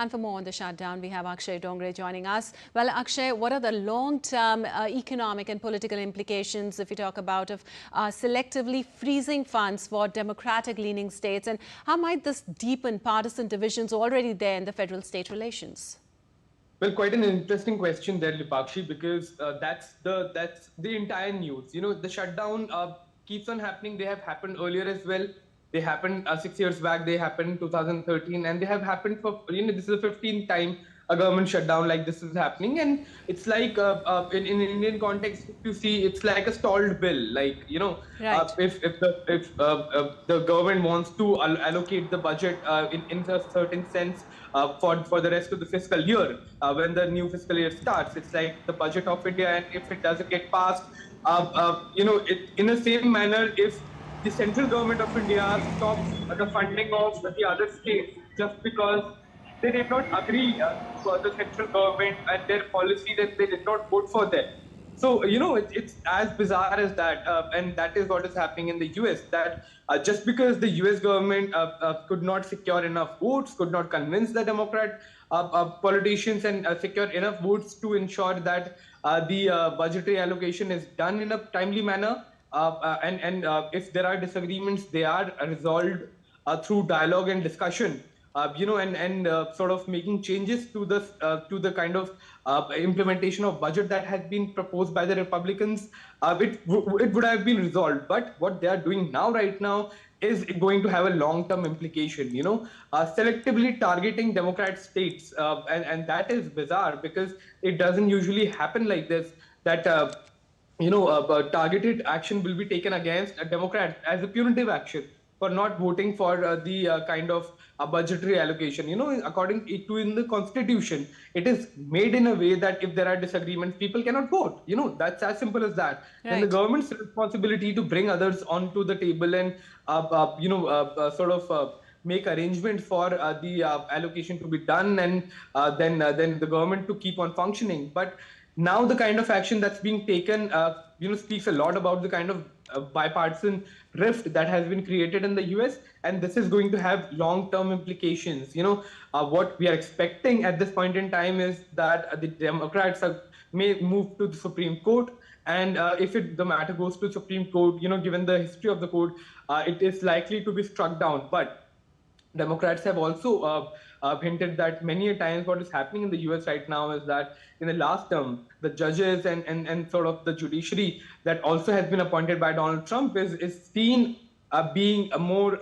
And for more on the shutdown, we have Akshay Dongare joining us. Well, Akshay, what are the long-term economic and political implications if you talk about of selectively freezing funds for democratic-leaning states, and how might this deepen partisan divisions already there in the federal-state relations? Well, quite an interesting question there, Lipakshi, because that's the entire news. You know, the shutdown keeps on happening. They have happened earlier as well. They happened 6 years back. They happened in 2013, and they have happened for this is the 15th time a government shutdown like this is happening, and it's like in Indian context, if you see, it's like a stalled bill. Like Right. if the government wants to allocate the budget in a certain sense for the rest of the fiscal year, when the new fiscal year starts, it's like the budget of India, and if it doesn't get passed, in the same manner, if the central government of India stops the funding of the other states just because they did not agree for the central government and their policy, that they did not vote for them. So, it's as bizarre as that. And that is what is happening in the US, that just because the US government could not secure enough votes, could not convince the Democrat politicians and secure enough votes to ensure that the budgetary allocation is done in a timely manner. And if there are disagreements, they are resolved through dialogue and discussion. And sort of making changes to the kind of implementation of budget that has been proposed by the Republicans, it would have been resolved. But what they are doing right now is going to have a long-term implication. Selectively targeting Democrat states, and that is bizarre because it doesn't usually happen like this. That targeted action will be taken against a Democrat as a punitive action for not voting for the kind of budgetary allocation. According to in the Constitution, it is made in a way that if there are disagreements, people cannot vote. That's as simple as that. Right. And the government's responsibility to bring others onto the table and make arrangements for the allocation to be done, and then the government to keep on functioning. But now the kind of action that's being taken, speaks a lot about the kind of bipartisan rift that has been created in the US, and this is going to have long-term implications. What we are expecting at this point in time is that the Democrats may move to the Supreme Court, and if the matter goes to the Supreme Court, given the history of the court, it is likely to be struck down. But Democrats have also hinted that many a times what is happening in the US right now is that in the last term, the judges and sort of the judiciary that also has been appointed by Donald Trump is seen being more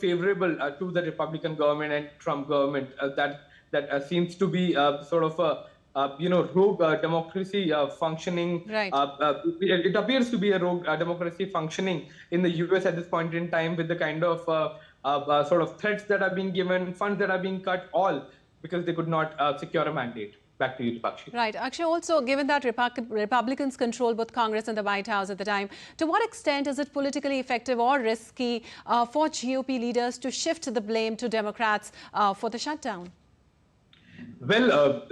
favorable to the Republican government and Trump government. That seems to be sort of a rogue democracy functioning. Right. It appears to be a rogue democracy functioning in the US at this point in time, with the kind of sort of threats that are being given, funds that are being cut, all because they could not secure a mandate. Back to you, Lipakshi. Right. Actually, also, given that Republicans control both Congress and the White House at the time, to what extent is it politically effective or risky for GOP leaders to shift the blame to Democrats for the shutdown? Well,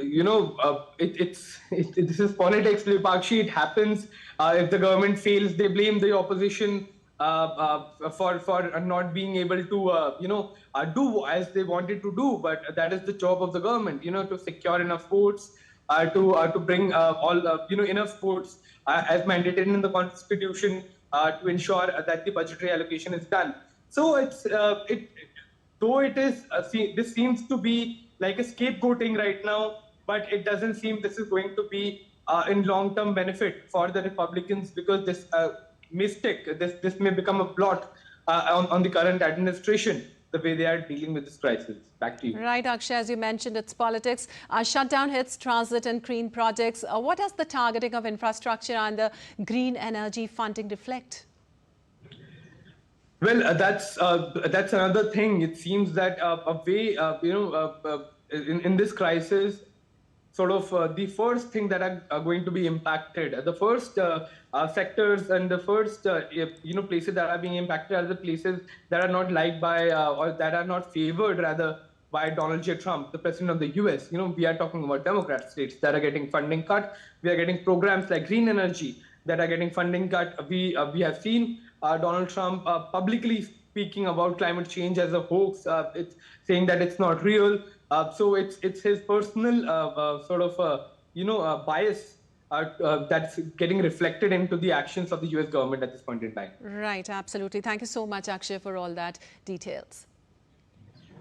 this is politics, Lipakshi. It happens. If the government fails, they blame the opposition for not being able to do as they wanted to do. But that is the job of the government, to secure enough votes, to bring enough votes as mandated in the Constitution to ensure that the budgetary allocation is done. So this seems to be like a scapegoating right now, but it doesn't seem this is going to be in long-term benefit for the Republicans, because this this may become a blot on the current administration, the way they are dealing with this crisis. Back to you. Right, Akshay, as you mentioned, it's politics. Shutdown hits transit and green projects. What does the targeting of infrastructure and the green energy funding reflect? Well, that's another thing. It seems that in this crisis, sort of the first thing that are going to be impacted, the first sectors and the first places that are being impacted are the places that are not liked by or that are not favored rather by Donald J. Trump, the president of the US. We are talking about Democrat states that are getting funding cut. We are getting programs like green energy that are getting funding cut. We have seen Donald Trump publicly speaking about climate change as a hoax. It's saying that it's not real. So it's his personal sort of bias that's getting reflected into the actions of the US government at this point in time. Right, absolutely. Thank you so much, Akshay, for all that details.